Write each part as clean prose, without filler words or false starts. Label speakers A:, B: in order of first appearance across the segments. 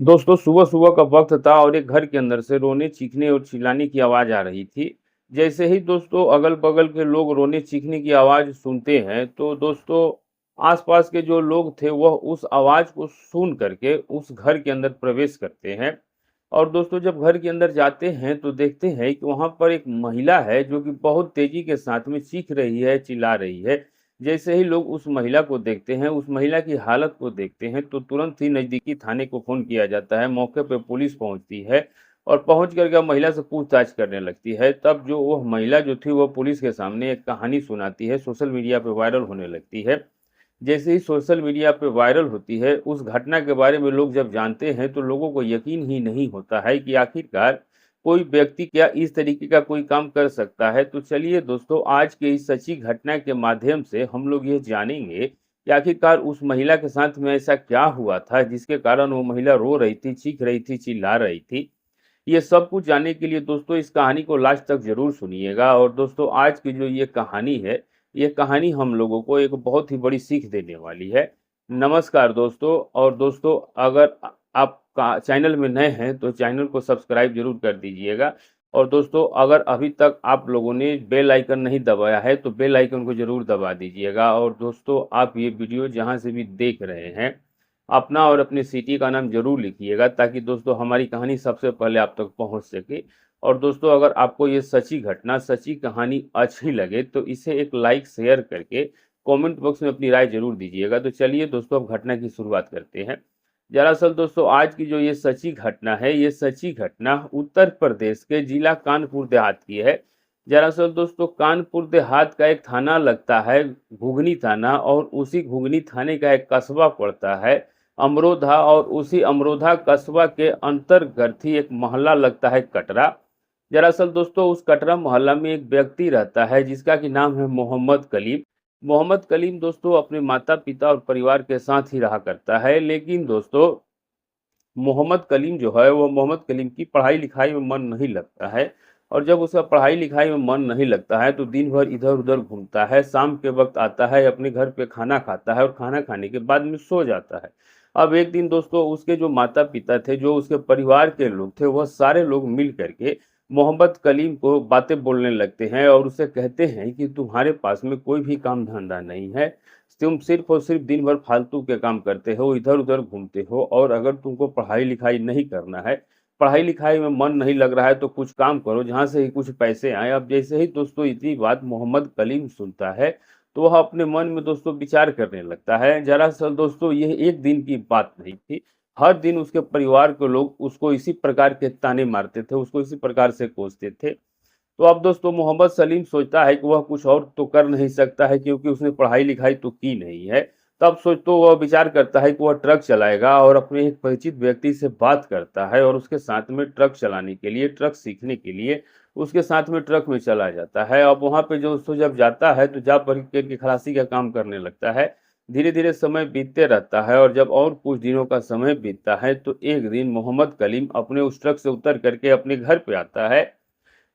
A: दोस्तों सुबह सुबह का वक्त था और एक घर के अंदर से रोने चीखने और चिल्लाने की आवाज आ रही थी। जैसे ही दोस्तों अगल बगल के लोग रोने चीखने की आवाज सुनते हैं तो दोस्तों आसपास के जो लोग थे वह उस आवाज को सुन करके उस घर के अंदर प्रवेश करते हैं। और दोस्तों जब घर के अंदर जाते हैं तो देखते हैं कि वहां पर एक महिला है जो कि बहुत तेजी के साथ में चीख रही है, चिल्ला रही है। जैसे ही लोग उस महिला को देखते हैं, उस महिला की हालत को देखते हैं, तो तुरंत ही नज़दीकी थाने को फ़ोन किया जाता है। मौके पे पुलिस पहुँचती है और पहुँच कर के महिला से पूछताछ करने लगती है। तब जो वह महिला जो थी, वह पुलिस के सामने एक कहानी सुनाती है, सोशल मीडिया पे वायरल होने लगती है। जैसे ही सोशल मीडिया पे वायरल होती है, उस घटना के बारे में लोग जब जानते हैं, तो लोगों को यकीन ही नहीं होता है कि आखिरकार कोई व्यक्ति क्या इस तरीके का कोई काम कर सकता है। तो चलिए दोस्तों, आज के इस सच्ची घटना के माध्यम से हम लोग ये जानेंगे कि आखिरकार उस महिला के साथ में ऐसा क्या हुआ था, जिसके कारण वो महिला रो रही थी, चीख रही थी, चिल्ला रही थी। ये सब कुछ जानने के लिए दोस्तों इस कहानी को लास्ट तक ज़रूर सुनिएगा। और दोस्तों आज की जो ये कहानी है, ये कहानी हम लोगों को एक बहुत ही बड़ी सीख देने वाली है। नमस्कार दोस्तों। और दोस्तों अगर आप चैनल में नए हैं तो चैनल को सब्सक्राइब ज़रूर कर दीजिएगा। और दोस्तों अगर अभी तक आप लोगों ने बेल आइकन नहीं दबाया है तो बेल आइकन को ज़रूर दबा दीजिएगा। और दोस्तों आप ये वीडियो जहाँ से भी देख रहे हैं, अपना और अपनी सिटी का नाम ज़रूर लिखिएगा ताकि दोस्तों हमारी कहानी सबसे पहले आप तक पहुंच सके। और दोस्तों अगर आपको ये सच्ची घटना, सच्ची कहानी अच्छी लगे तो इसे एक लाइक, शेयर करके कमेंट बॉक्स में अपनी राय ज़रूर दीजिएगा। तो चलिए दोस्तों अब घटना की शुरुआत करते हैं। दरअसल दोस्तों आज की जो ये सच्ची घटना है, ये सच्ची घटना उत्तर प्रदेश के जिला कानपुर देहात की है। दरअसल दोस्तों कानपुर देहात का एक थाना लगता है घुघनी थाना, और उसी घुघनी थाने का एक कस्बा पड़ता है अमरोधा, और उसी अमरोधा कस्बा के अंतर्गत ही एक मोहल्ला लगता है कटरा। दरअसल दोस्तों उस कटरा मोहल्ला में एक व्यक्ति रहता है जिसका कि नाम है मोहम्मद कलीम। मोहम्मद कलीम दोस्तों अपने माता पिता और परिवार के साथ ही रहा करता है, लेकिन दोस्तों मोहम्मद कलीम जो है वो मोहम्मद कलीम की पढ़ाई लिखाई में मन नहीं लगता है। और जब उसका पढ़ाई लिखाई में मन नहीं लगता है तो दिन भर इधर उधर घूमता है, शाम के वक्त आता है, अपने घर पे खाना खाता है और खाना खाने के बाद में सो जाता है। अब एक दिन दोस्तों उसके जो माता पिता थे, जो उसके परिवार के लोग थे, वह सारे लोग मिल करके मोहम्मद कलीम को बातें बोलने लगते हैं और उसे कहते हैं कि तुम्हारे पास में कोई भी काम धंधा नहीं है, तुम सिर्फ और सिर्फ दिन भर फालतू के काम करते हो, इधर उधर घूमते हो, और अगर तुमको पढ़ाई लिखाई नहीं करना है, पढ़ाई लिखाई में मन नहीं लग रहा है, तो कुछ काम करो जहां से ही कुछ पैसे आए। अब जैसे ही दोस्तों इतनी बात मोहम्मद कलीम सुनता है तो वह अपने मन में दोस्तों विचार करने लगता है। दरअसल दोस्तों यह एक दिन की बात नहीं थी, हर दिन उसके परिवार के लोग उसको इसी प्रकार के ताने मारते थे, उसको इसी प्रकार से कोसते थे। तो अब दोस्तों मोहम्मद सलीम सोचता है कि वह कुछ और तो कर नहीं सकता है, क्योंकि उसने पढ़ाई लिखाई तो की नहीं है। तब सोच वह विचार करता है कि वह ट्रक चलाएगा और अपने एक परिचित व्यक्ति से बात करता है और उसके साथ में ट्रक चलाने के लिए, ट्रक सीखने के लिए उसके साथ में ट्रक में चला जाता है। अब वहां पे जो दोस्तों जब जाता है तो जा भर के खलासी का काम करने लगता है। धीरे धीरे समय बीतते रहता है और जब और कुछ दिनों का समय बीतता है तो एक दिन मोहम्मद कलीम अपने उस ट्रक से उतर करके अपने घर पे आता है।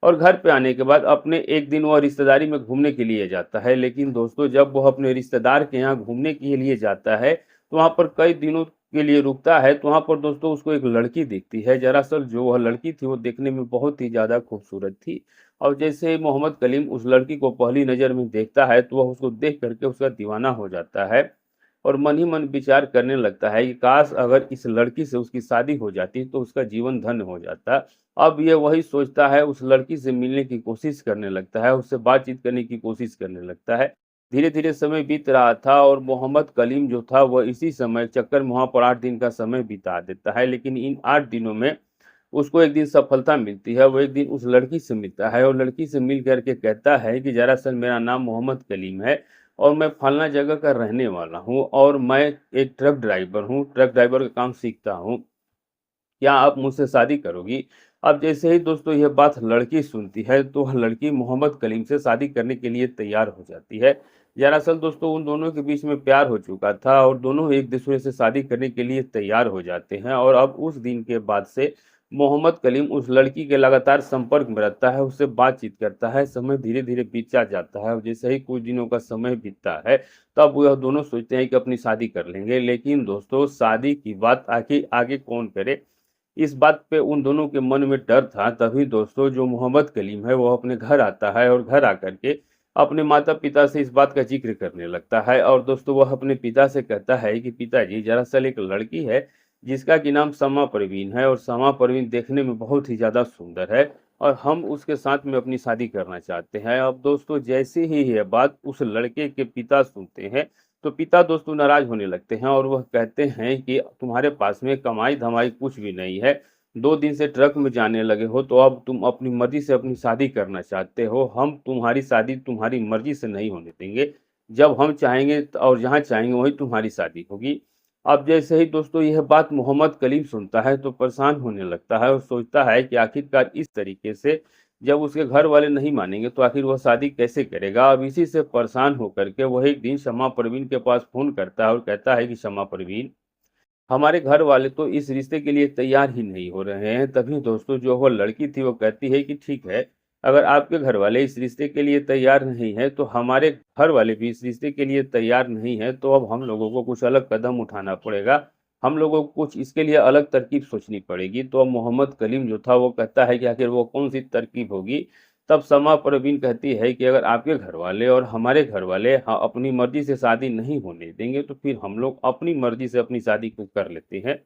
A: और घर पे आने के बाद अपने एक दिन वह रिश्तेदारी में घूमने के लिए जाता है। लेकिन दोस्तों जब वह अपने रिश्तेदार के यहाँ घूमने के लिए जाता है तो वहाँ पर कई दिनों के लिए रुकता है, तो वहाँ पर दोस्तों उसको एक लड़की दिखती है। दरअसल जो वह लड़की थी वो देखने में बहुत ही ज़्यादा खूबसूरत थी। और जैसे ही मोहम्मद कलीम उस लड़की को पहली नज़र में देखता है तो वह उसको देख करके उसका दीवाना हो जाता है और मन ही मन विचार करने लगता है कि काश अगर इस लड़की से उसकी शादी हो जाती तो उसका जीवन धन्य हो जाता। अब ये वही सोचता है, उस लड़की से मिलने की कोशिश करने लगता है, उससे बातचीत करने की कोशिश करने लगता है। धीरे-धीरे समय बीत रहा था और मोहम्मद कलीम जो था वह इसी समय चक्कर में वहाँ पर 8 दिन का समय बिता देता है। लेकिन इन 8 दिनों में उसको एक दिन सफलता मिलती है। वो एक दिन उस लड़की से मिलता है और लड़की से मिल कर के कहता है कि दरअसल मेरा नाम मोहम्मद कलीम है और मैं फलाना जगह का रहने वाला हूँ और मैं एक ट्रक ड्राइवर हूँ, ट्रक ड्राइवर का काम सीखता हूँ। क्या आप मुझसे शादी करोगी? अब जैसे ही दोस्तों यह बात लड़की सुनती है तो वह लड़की मोहम्मद कलीम से शादी करने के लिए तैयार हो जाती है। दरअसल दोस्तों उन दोनों के बीच में प्यार हो चुका था और दोनों एक दूसरे से शादी करने के लिए तैयार हो जाते हैं। और अब उस दिन के बाद से मोहम्मद कलीम उस लड़की के लगातार संपर्क में रहता है, उससे बातचीत करता है। समय धीरे-धीरे बीतता जाता है और जैसे ही कुछ दिनों का समय बीतता है, तब वह दोनों सोचते हैं कि अपनी शादी कर लेंगे। लेकिन दोस्तों, शादी की बात आखिर आगे कौन करे? इस बात पे उन दोनों के मन में डर था। तभी दोस्तों, जो मोहम्मद कलीम है, वो अपने घर आता है और घर आकर के अपने माता-पिता से इस बात का ज़िक्र करने लगता है। और दोस्तों, वह अपने पिता से कहता है कि पिताजी, दरअसल एक लड़की है जिसका कि नाम समा परवीन है, और समा परवीन देखने में बहुत ही ज़्यादा सुंदर है और हम उसके साथ में अपनी शादी करना चाहते हैं। अब दोस्तों, जैसे ही यह बात उस लड़के के पिता सुनते हैं, तो पिता दोस्तों नाराज़ होने लगते हैं और वह कहते हैं कि तुम्हारे पास में कमाई-धमाई कुछ भी नहीं है। 2 दिन से ट्रक में जाने लगे हो, तो अब तुम अपनी मर्ज़ी से अपनी शादी करना चाहते हो। हम तुम्हारी शादी तुम्हारी मर्ज़ी से नहीं होने देंगे। जब हम चाहेंगे और जहाँ चाहेंगे वहीं तुम्हारी शादी होगी। अब जैसे ही दोस्तों यह बात मोहम्मद कलीम सुनता है, तो परेशान होने लगता है और सोचता है कि आखिरकार इस तरीके से जब उसके घर वाले नहीं मानेंगे, तो आखिर वह शादी कैसे करेगा। अब इसी से परेशान होकर के वह एक दिन शमा परवीन के पास फ़ोन करता है और कहता है कि शमा परवीन, हमारे घर वाले तो इस रिश्ते के लिए तैयार ही नहीं हो रहे हैं। तभी दोस्तों, जो वो लड़की थी वो कहती है कि ठीक है, अगर आपके घर वाले इस रिश्ते के लिए तैयार नहीं है, तो हमारे घर वाले भी इस रिश्ते के लिए तैयार नहीं है। तो अब हम लोगों को कुछ अलग कदम उठाना पड़ेगा। हम लोगों को कुछ इसके लिए अलग तरकीब सोचनी पड़ेगी। तो अब मोहम्मद कलीम जो था वो कहता है कि आखिर वो कौन सी तरकीब होगी। तब समा परवीन कहती है कि अगर आपके घर वाले और हमारे घर वाले अपनी मर्जी से शादी नहीं होने देंगे, तो फिर हम लोग अपनी मर्जी से अपनी शादी को कर लेते हैं।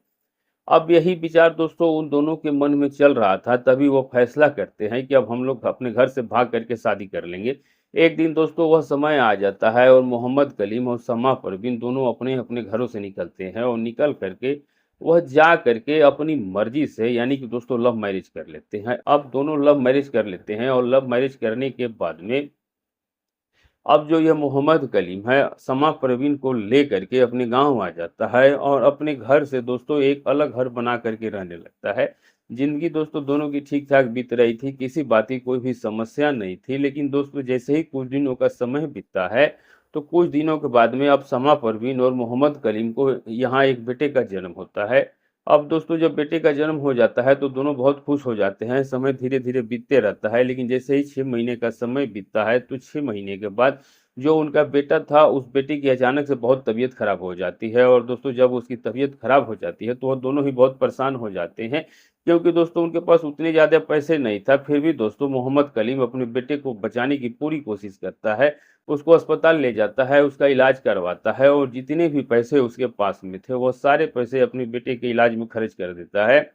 A: अब यही विचार दोस्तों उन दोनों के मन में चल रहा था। तभी वो फैसला करते हैं कि अब हम लोग अपने घर से भाग करके शादी कर लेंगे। एक दिन दोस्तों वह समय आ जाता है और मोहम्मद कलीम और समा परवीन दोनों अपने अपने घरों से निकलते हैं और निकल करके वह जा करके अपनी मर्जी से, यानी कि दोस्तों, लव मैरिज कर लेते हैं। अब दोनों लव मैरिज कर लेते हैं और लव मैरिज करने के बाद में अब जो ये मोहम्मद कलीम है, समा परवीन को लेकर के अपने गाँव आ जाता है और अपने घर से दोस्तों एक अलग घर बना कर के रहने लगता है। ज़िंदगी दोस्तों दोनों की ठीक-ठाक बीत रही थी, किसी बात की कोई भी समस्या नहीं थी। लेकिन दोस्तों, जैसे ही कुछ दिनों का समय बीतता है, तो कुछ दिनों के बाद में अब समा परवीन और मोहम्मद कलीम को यहाँ एक बेटे का जन्म होता है। अब दोस्तों, जब बेटे का जन्म हो जाता है, तो दोनों बहुत खुश हो जाते हैं। समय धीरे-धीरे बीतते रहता है, लेकिन जैसे ही 6 महीने का समय बीतता है, तो 6 महीने के बाद जो उनका बेटा था, उस बेटे की अचानक से बहुत तबीयत खराब हो जाती है। और दोस्तों, जब उसकी तबीयत खराब हो जाती है, तो वो दोनों ही बहुत परेशान हो जाते हैं, क्योंकि दोस्तों उनके पास उतने ज़्यादा पैसे नहीं था। फिर भी दोस्तों मोहम्मद कलीम अपने बेटे को बचाने की पूरी कोशिश करता है, उसको अस्पताल ले जाता है, उसका इलाज करवाता है और जितने भी पैसे उसके पास में थे, वो सारे पैसे अपने बेटे के इलाज में खर्च कर देता है।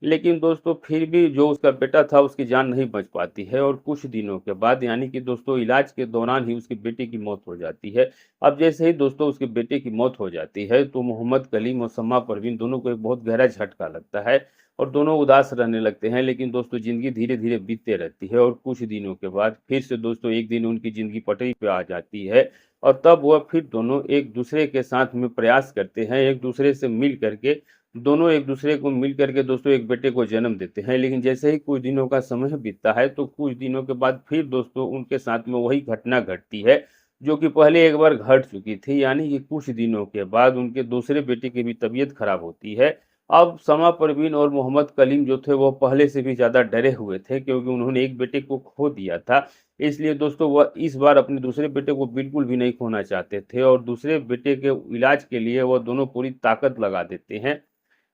A: लेकिन दोस्तों, फिर भी जो उसका बेटा था उसकी जान नहीं बच पाती है और कुछ दिनों के बाद, यानी कि दोस्तों इलाज के दौरान ही उसके बेटे की मौत हो जाती है। अब जैसे ही दोस्तों उसके बेटे की मौत हो जाती है, तो मोहम्मद कलीम और समा परवीन दोनों को एक बहुत गहरा झटका लगता है और दोनों उदास रहने लगते हैं। लेकिन दोस्तों ज़िंदगी धीरे-धीरे बीतते रहती है और कुछ दिनों के बाद फिर से दोस्तों एक दिन उनकी ज़िंदगी पटरी पे आ जाती है और तब वह फिर दोनों एक-दूसरे के साथ में प्रयास करते हैं, एक-दूसरे से मिल कर के दोनों एक-दूसरे को मिल कर के दोस्तों एक बेटे को जन्म देते हैं। लेकिन जैसे ही कुछ दिनों का समय बीतता है, तो कुछ दिनों के बाद फिर दोस्तों उनके साथ में वही घटना घटती है, जो कि पहले एक बार घट चुकी थी। यानी कि कुछ दिनों के बाद उनके दूसरे बेटे की भी तबीयत खराब होती है। अब समा परवीन और मोहम्मद कलीम जो थे, वो पहले से भी ज़्यादा डरे हुए थे, क्योंकि उन्होंने एक बेटे को खो दिया था। इसलिए दोस्तों वह इस बार अपने दूसरे बेटे को बिल्कुल भी नहीं खोना चाहते थे और दूसरे बेटे के इलाज के लिए वह दोनों पूरी ताकत लगा देते हैं।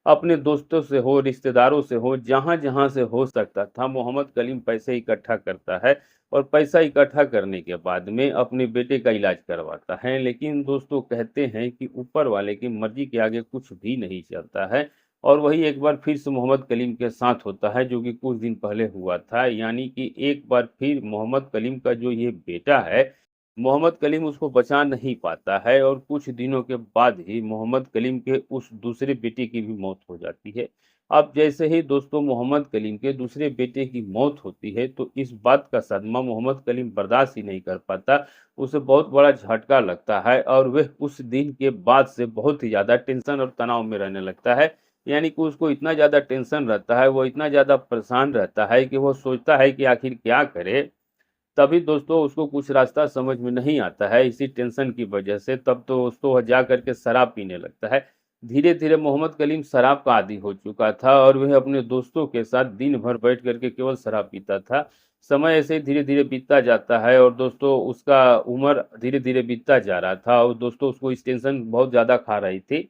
A: अपने दोस्तों से हो, रिश्तेदारों से हो, जहाँ-जहाँ से हो सकता था, मोहम्मद कलीम पैसे इकट्ठा करता है और पैसा इकट्ठा करने के बाद में अपने बेटे का इलाज करवाता है। लेकिन दोस्तों, कहते हैं कि ऊपर वाले की मर्ज़ी के आगे कुछ भी नहीं चलता है और वही एक बार फिर से मोहम्मद कलीम के साथ होता है, जो कि कुछ दिन पहले हुआ था। यानी कि एक बार फिर मोहम्मद कलीम का जो ये बेटा है, मोहम्मद कलीम उसको बचा नहीं पाता है और कुछ दिनों के बाद ही मोहम्मद कलीम के उस दूसरे बेटे की भी मौत हो जाती है। अब जैसे ही दोस्तों मोहम्मद कलीम के दूसरे बेटे की मौत होती है, तो इस बात का सदमा मोहम्मद कलीम बर्दाश्त ही नहीं कर पाता। उसे बहुत बड़ा झटका लगता है और वह उस दिन के बाद से बहुत ही ज़्यादा टेंशन और तनाव में रहने लगता है। यानी कि उसको इतना ज़्यादा टेंशन रहता है, वो इतना ज़्यादा परेशान रहता है कि वो सोचता है कि आखिर क्या करे? तभी दोस्तों उसको कुछ रास्ता समझ में नहीं आता है इसी टेंशन की वजह से। तब तो दोस्तों वह जा करके शराब पीने लगता है। धीरे-धीरे मोहम्मद कलीम शराब का आदी हो चुका था और वह अपने दोस्तों के साथ दिन भर बैठ कर के केवल शराब पीता था। समय ऐसे ही धीरे-धीरे बीतता जाता है और दोस्तों उसका उम्र धीरे-धीरे बीतता जा रहा था और दोस्तों उसको इस टेंशन बहुत ज़्यादा खा रही थी।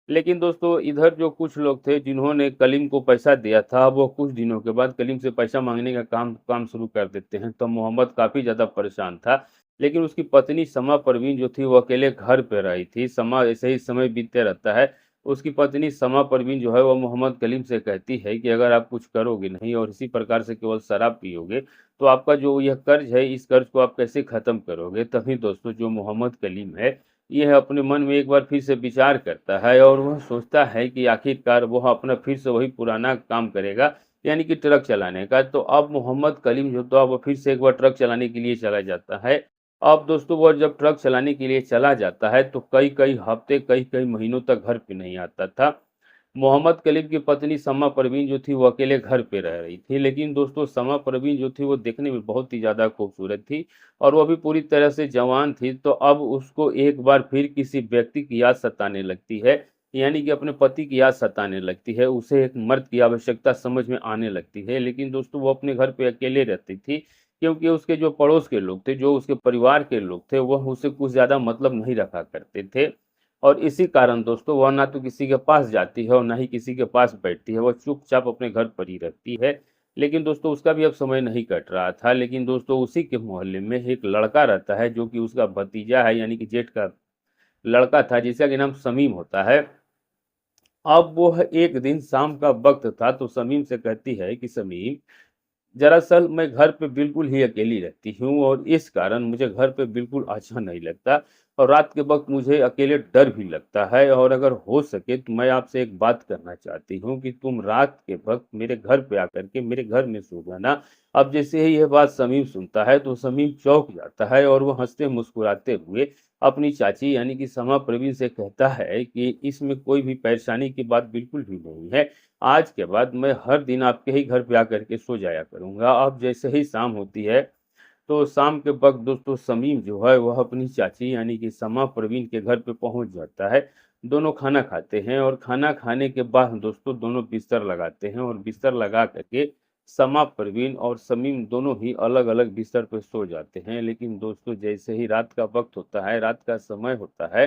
A: लेकिन दोस्तों इधर जो कुछ लोग थे जिन्होंने कलीम को पैसा दिया था, वो कुछ दिनों के बाद कलीम से पैसा माँगने का काम काम शुरू कर देते हैं। तो मोहम्मद काफ़ी ज़्यादा परेशान था, लेकिन उसकी पत्नी समा परवीन जो थी वो अकेले घर पे रही थी। समा ऐसे ही समय बीतते रहता है। उसकी पत्नी समा परवीन जो है वो मोहम्मद कलीम से कहती है कि अगर आप कुछ करोगे नहीं और इसी प्रकार से केवल शराब पियोगे, तो आपका जो यह कर्ज़ है, इस कर्ज़ को आप कैसे ख़त्म करोगे? तभी दोस्तों जो मोहम्मद कलीम है, यह अपने मन में एक बार फिर से विचार करता है और वह सोचता है कि आखिरकार वह अपना फिर से वही पुराना काम करेगा, यानी कि ट्रक चलाने का। तो अब मोहम्मद कलीम जो था वो फिर से एक बार ट्रक चलाने के लिए चला जाता है। अब दोस्तों वो जब ट्रक चलाने के लिए चला जाता है तो कई-कई हफ्ते, कई-कई महीनों तक घर पे नहीं आता था। मोहम्मद कलीम की पत्नी समा परवीन जो थी वो अकेले घर पे रह रही थी। लेकिन दोस्तों समा परवीन जो थी वो देखने में बहुत ही ज़्यादा खूबसूरत थी और वो भी पूरी तरह से जवान थी। तो अब उसको एक बार फिर किसी व्यक्ति की याद सताने लगती है, यानी कि अपने पति की याद सताने लगती है। उसे एक मर्द की आवश्यकता समझ में आने लगती है। लेकिन दोस्तों वो अपने घर पे अकेले रहती थी क्योंकि उसके जो पड़ोस के लोग थे, जो उसके परिवार के लोग थे, वह उससे कुछ ज़्यादा मतलब नहीं रखा करते थे। और इसी कारण दोस्तों वह ना तो किसी के पास जाती है और ना ही किसी के पास बैठती है, वह चुपचाप अपने घर पर ही रहती है। लेकिन दोस्तों उसका भी अब समय नहीं कट रहा था, लेकिन दोस्तों उसी के मोहल्ले में एक लड़का रहता है जो कि उसका भतीजा है, यानी कि जेठ का लड़का था जिसका कि नाम समीम होता है। अब वह एक दिन शाम का वक्त था तो समीम से कहती है कि समीम, दरअसल मैं घर पे बिल्कुल ही अकेली रहती हूँ और इस कारण मुझे घर पे बिल्कुल अच्छा नहीं लगता और रात के वक्त मुझे अकेले डर भी लगता है और अगर हो सके तो मैं आपसे एक बात करना चाहती हूँ कि तुम रात के वक्त मेरे घर पे आकर के मेरे घर में सो जाना। अब जैसे ही यह बात समीम सुनता है तो समीम चौंक जाता है और वो हंसते मुस्कुराते हुए अपनी चाची यानी कि समा प्रवीण से कहता है कि इसमें कोई भी परेशानी की बात बिल्कुल भी नहीं है। आज के बाद मैं हर दिन आपके ही घर पे आकर के सो जाया करूँगा। अब जैसे ही शाम होती है, तो शाम के वक़्त दोस्तों समीम जो है वह अपनी चाची यानी कि समा परवीन के घर पे पहुँच जाता है। दोनों खाना खाते हैं और खाना खाने के बाद दोस्तों दोनों बिस्तर लगाते हैं और बिस्तर लगा कर के समा परवीन और समीम दोनों ही अलग-अलग बिस्तर पे सो जाते हैं। लेकिन दोस्तों जैसे ही रात का वक़्त होता है, रात का समय होता है,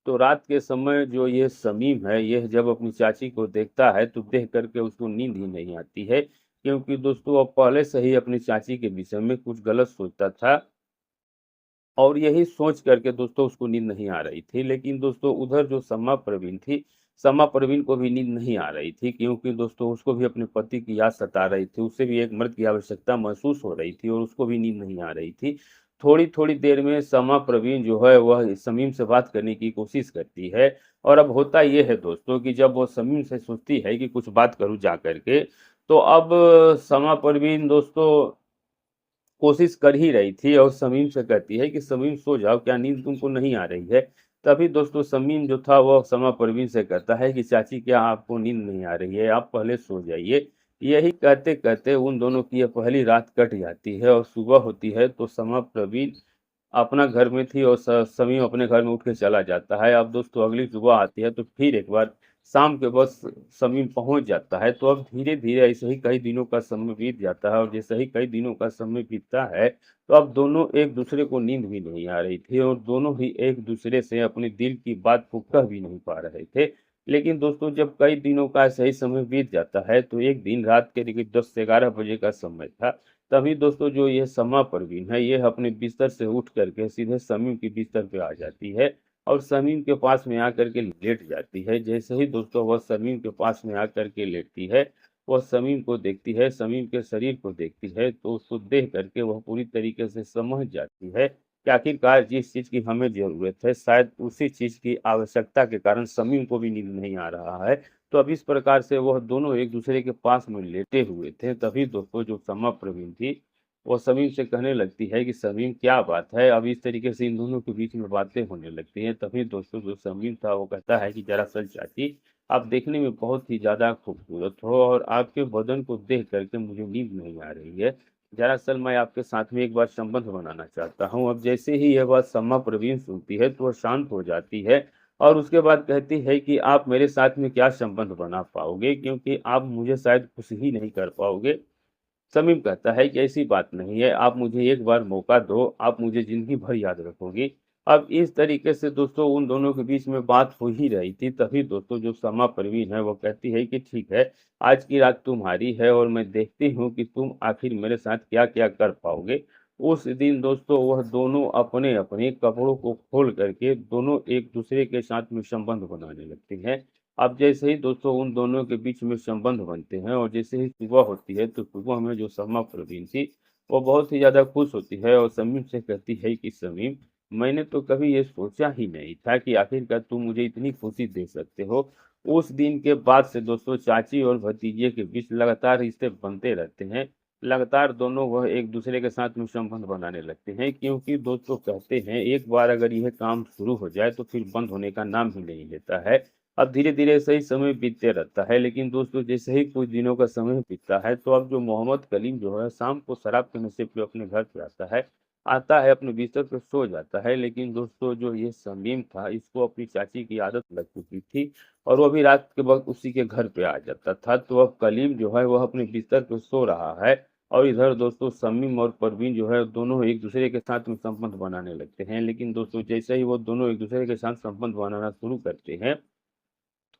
A: तो रात के समय जो ये समीम है, यह जब अपनी चाची को देखता है, तो देख कर के उसको नींद ही नहीं आती है, क्योंकि दोस्तों वो पहले से ही अपनी चाची के विषय में कुछ गलत सोचता था और यही सोच कर के दोस्तों उसको नींद नहीं आ रही थी। लेकिन दोस्तों उधर जो समा परवीन थी, समा परवीन को भी नींद नहीं आ रही थी क्योंकि दोस्तों उसको भी अपने पति की याद सता रही थी। उसे भी एक मर्द की आवश्यकता महसूस हो रही थी और उसको भी नींद नहीं आ रही थी। थोड़ी-थोड़ी देर में समा परवीन जो है वह समीम से बात करने की कोशिश करती है और अब होता ये है दोस्तों कि जब वो समीम से सोचती है कि कुछ बात करूँ जा कर के, तो अब समा परवीन दोस्तों कोशिश कर ही रही थी और समीम से कहती है कि समीम सो जाओ, क्या नींद तुमको नहीं आ रही है? तभी दोस्तों समीम जो था वो समा परवीन से कहता है कि चाची क्या आपको नींद नहीं आ रही है? आप पहले सो जाइए। यही कहते-कहते उन दोनों की ये पहली रात कट जाती है और सुबह होती है तो समा परवीन अपना घर में थी और समीम अपने घर में उठ के चला जाता है। अब दोस्तों अगली सुबह आती है तो फिर एक बार शाम के वक़्त समीम पहुँच जाता है। तो अब धीरे-धीरे ऐसे ही कई दिनों का समय बीत जाता है और जैसे ही कई दिनों का समय बीतता है, तो अब दोनों एक-दूसरे को नींद भी नहीं आ रही थी और दोनों ही एक-दूसरे से अपने दिल की बात को कह भी नहीं पा रहे थे। लेकिन दोस्तों जब कई दिनों का सही समय बीत जाता है, तो एक दिन रात के करीब 10 से 11 बजे का समय था। तभी दोस्तों जो ये समा परवीन है, ये अपने बिस्तर से उठ कर के सीधे समीम के बिस्तर पे आ जाती है और समीम के पास में आकर के लेट जाती है। जैसे ही दोस्तों वह समीम के पास में आकर के लेटती है, वह समीम को देखती है, समीम के शरीर को देखती है, तो उसको देख कर के वह पूरी तरीके से समझ जाती है कि आखिरकार जिस चीज़ की हमें ज़रूरत है, शायद उसी चीज़ की आवश्यकता के कारण समीम को भी नींद नहीं आ रहा है। तो अब इस प्रकार से वह दोनों एक-दूसरे के पास में लेटे हुए थे। तभी दोस्तों जो समा प्रवीण थी, वो समीम से कहने लगती है कि समीम क्या बात है? अब इस तरीके से इन दोनों के बीच में बातें होने लगती हैं। तभी दोस्तों जो समीम था वो कहता है कि दरअसल चाची, आप देखने में बहुत ही ज़्यादा खूबसूरत हो और आपके बदन को देख कर के मुझे नींद नहीं आ रही है। दरअसल मैं आपके साथ में एक बार संबंध बनाना चाहता हूँ। अब जैसे ही यह बात समा प्रवीण सुनती है तो वह शांत हो जाती है और उसके बाद कहती है कि आप मेरे साथ में क्या संबंध बना पाओगे, क्योंकि आप मुझे शायद खुश ही नहीं कर पाओगे। समीम कहता है कि ऐसी बात नहीं है, आप मुझे एक बार मौका दो, आप मुझे ज़िंदगी भर याद रखोगी। अब इस तरीके से दोस्तों उन दोनों के बीच में बात हो ही रही थी, तभी दोस्तों जो समा परवीन है वो कहती है कि ठीक है, आज की रात तुम्हारी है और मैं देखती हूँ कि तुम आखिर मेरे साथ क्या-क्या कर पाओगे। उस दिन दोस्तों वह दोनों अपने-अपने कपड़ों को खोल करके दोनों एक-दूसरे के साथ में संबंध बनाने लगती हैं। अब जैसे ही दोस्तों उन दोनों के बीच में संबंध बनते हैं और जैसे ही सुबह होती है, तो सुबह में जो समा परवीन थी, वो बहुत ही ज़्यादा खुश होती है और समीम से कहती है कि समीम, मैंने तो कभी ये सोचा ही नहीं था कि आखिरकार तुम मुझे इतनी खुशी दे सकते हो। उस दिन के बाद से दोस्तों चाची और भतीजे के बीच लगातार रिश्ते बनते रहते हैं। लगातार दोनों वह एक-दूसरे के साथ में संबंध बनाने लगते हैं, क्योंकि दोस्तों कहते हैं एक बार अगर यह काम शुरू हो जाए तो फिर बंद होने का नाम ही नहीं लेता है। अब धीरे-धीरे सही समय बीतते रहता है, लेकिन दोस्तों जैसे ही कुछ दिनों का समय बीतता है, तो अब जो मोहम्मद कलीम जो है शाम को शराब के नशे पे अपने घर पे आता है अपने बिस्तर पे सो जाता है, लेकिन दोस्तों जो ये समीम था इसको अपनी चाची की आदत लग चुकी थी और वो भी रात के वक़्त उसी के घर पे आ जाता था। तो अब कलीम जो है वह अपने बिस्तर पे सो रहा है और इधर दोस्तों समीम और परवीन जो है दोनों एक-दूसरे के साथ में संबंध बनाने लगते हैं। लेकिन दोस्तों जैसे ही वो दोनों एक-दूसरे के साथ संबंध बनाना शुरू करते हैं,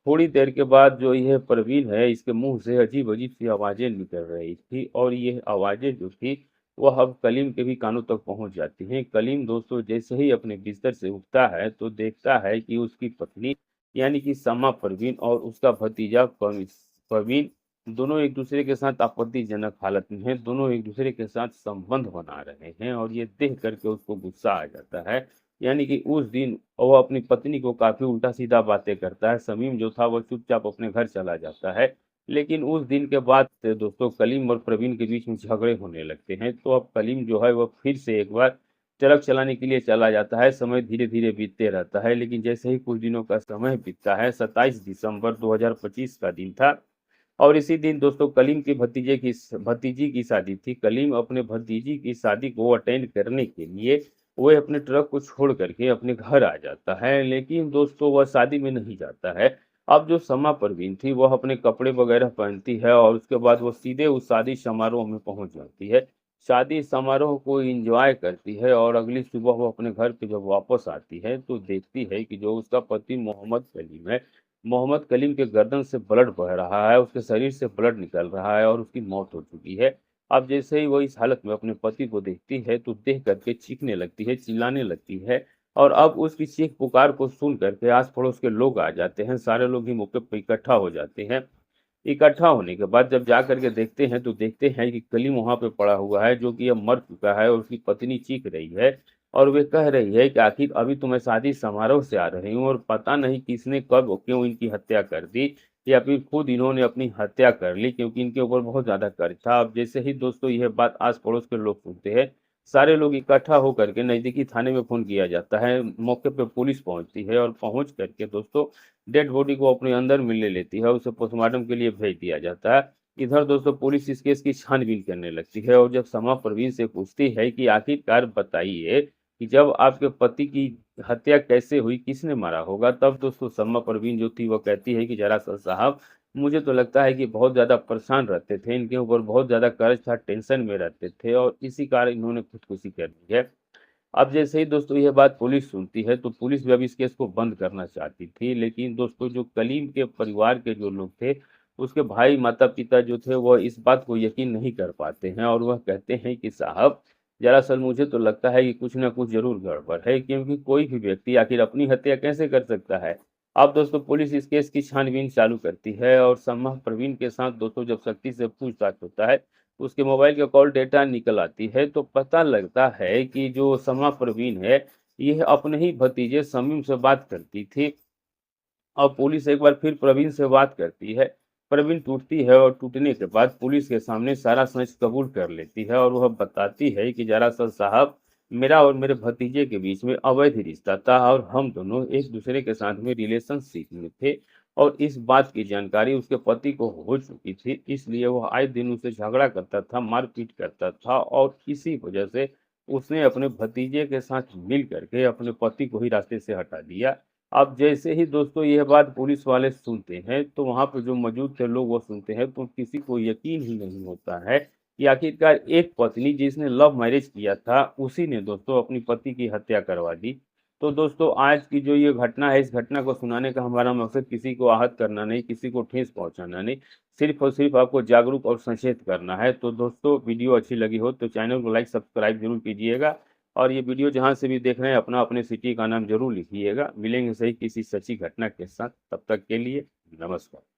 A: थोड़ी देर के बाद जो यह परवीन है, इसके मुँह से अजीब-अजीब सी आवाज़ें निकल रही थी और ये आवाज़ें जो थी, वह अब कलीम के भी कानों तक पहुँच जाती हैं। कलीम दोस्तों जैसे ही अपने बिस्तर से उठता है, तो देखता है कि उसकी पत्नी यानी कि समा परवीन और उसका भतीजा परवीन दोनों एक-दूसरे के साथ आपत्तिजनक हालत में हैं। दोनों एक-दूसरे के साथ संबंध बना रहे हैं और ये देख कर के उसको गुस्सा आ जाता है। यानी कि उस दिन वो अपनी पत्नी को काफ़ी उल्टा-सीधा बातें करता है। समीम जो था वो चुपचाप अपने घर चला जाता है। लेकिन उस दिन के बाद से दोस्तों कलीम और प्रवीण के बीच में झगड़े होने लगते हैं। तो अब कलीम जो है वो फिर से एक बार ट्रक चलाने के लिए चला जाता है। समय धीरे-धीरे बीतते रहता है, लेकिन जैसे ही कुछ दिनों का समय बीतता है, 27 दिसंबर 2025 का दिन था और इसी दिन दोस्तों कलीम के भतीजी की शादी थी। कलीम अपने भतीजी की शादी को अटेंड करने के लिए वो अपने ट्रक को छोड़ करके अपने घर आ जाता है, लेकिन दोस्तों वह शादी में नहीं जाता है। अब जो समा परवीन थी वह अपने कपड़े वगैरह पहनती है और उसके बाद वो सीधे उस शादी समारोह में पहुंच जाती है। शादी समारोह को एंजॉय करती है और अगली सुबह वो अपने घर पे जब वापस आती है तो देखती है कि जो उसका पति मोहम्मद कलीम है, मोहम्मद कलीम के गर्दन से ब्लड बह रहा है, उसके शरीर से ब्लड निकल रहा है और उसकी मौत हो चुकी है। अब जैसे ही वो इस हालत में अपने पति को देखती है, तो देख कर के चीखने लगती है, चिल्लाने लगती है और अब उसकी चीख-पुकार को सुन कर के आस-पड़ोस के लोग आ जाते हैं, सारे लोग ही मौके पे इकट्ठा हो जाते हैं। इकट्ठा होने के बाद जब जा कर के देखते हैं, तो देखते हैं कि कलीम वहाँ पे पड़ा हुआ है, जो कि अब मर चुका है और उसकी पत्नी चीख रही है और वे कह रही है कि आखिर अभी तो मैं शादी समारोह से आ रही हूँ और पता नहीं किसने कब और क्यों इनकी हत्या कर दी या फिर खुद इन्होंने अपनी हत्या कर ली, क्योंकि इनके ऊपर बहुत ज़्यादा कर्ज था। अब जैसे ही दोस्तों यह बात आस-पड़ोस के लोग सुनते हैं, सारे लोग इकट्ठा होकर के नज़दीकी थाने में फ़ोन किया जाता है। मौके पे पुलिस पहुँचती है और पहुँच कर के दोस्तों डेड बॉडी को अपने अंदर में ले लेती है, उसे पोस्टमार्टम के लिए भेज दिया जाता है। इधर दोस्तों पुलिस इस केस की छानबीन करने लगती है और जब समा परवीन से पूछती है कि आखिरकार बताइए कि जब आपके पति की हत्या कैसे हुई, किसने मारा होगा? तब दोस्तों समा परवीन जो थी वो कहती है कि दरअसल साहब, मुझे तो लगता है कि बहुत ज़्यादा परेशान रहते थे, इनके ऊपर बहुत ज़्यादा कर्ज था, टेंशन में रहते थे और इसी कारण इन्होंने खुदकुशी कर ली है। अब जैसे ही दोस्तों यह बात पुलिस सुनती है, तो पुलिस भी अब इस केस को बंद करना चाहती थी। लेकिन दोस्तों जो कलीम के परिवार के जो लोग थे, उसके भाई माता-पिता जो थे वह इस बात को यकीन नहीं कर पाते हैं और वह कहते हैं कि साहब, दरअसल मुझे तो लगता है कि कुछ न कुछ ज़रूर गड़बड़ है, क्योंकि कोई भी व्यक्ति आखिर अपनी हत्या कैसे कर सकता है? अब दोस्तों पुलिस इस केस की छानबीन चालू करती है और सम्मा परवीन के साथ दोस्तों जब सख्ती से पूछताछ होता है, उसके मोबाइल के कॉल डेटा निकल आती है, तो पता लगता है कि जो समा परवीन है, यह अपने ही भतीजे शमीम से बात करती थी। अब पुलिस एक बार फिर प्रवीण से बात करती है। प्रवीण टूटती है और टूटने के बाद पुलिस के सामने सारा सच कबूल कर लेती है और वह बताती है कि दरअसल साहब, मेरा और मेरे भतीजे के बीच में अवैध रिश्ता था और हम दोनों एक दूसरे के साथ में रिलेशनशिप में थे और इस बात की जानकारी उसके पति को हो चुकी थी। इसलिए वह आए दिन उसे झगड़ा करता था, मारपीट करता था और इसी वजह से उसने अपने भतीजे के साथ मिल करके अपने पति को ही रास्ते से हटा दिया। अब जैसे ही दोस्तों यह बात पुलिस वाले सुनते हैं, तो वहाँ पे जो मौजूद थे लोग वो सुनते हैं, तो किसी को यकीन ही नहीं होता है कि आखिरकार एक पत्नी जिसने लव मैरिज किया था, उसी ने दोस्तों अपनी पति की हत्या करवा दी। तो दोस्तों आज की जो ये घटना है, इस घटना को सुनाने का हमारा मकसद किसी को आहत करना नहीं, किसी को ठेस पहुँचाना नहीं, सिर्फ़ और सिर्फ़ आपको जागरूक और सचेत करना है। तो दोस्तों वीडियो अच्छी लगी हो तो चैनल को लाइक, सब्सक्राइब ज़रूर कीजिएगा और ये वीडियो जहाँ से भी देख रहे हैं अपना अपने सिटी का नाम ज़रूर लिखिएगा। मिलेंगे सही किसी सच्ची घटना के साथ, तब तक के लिए नमस्कार।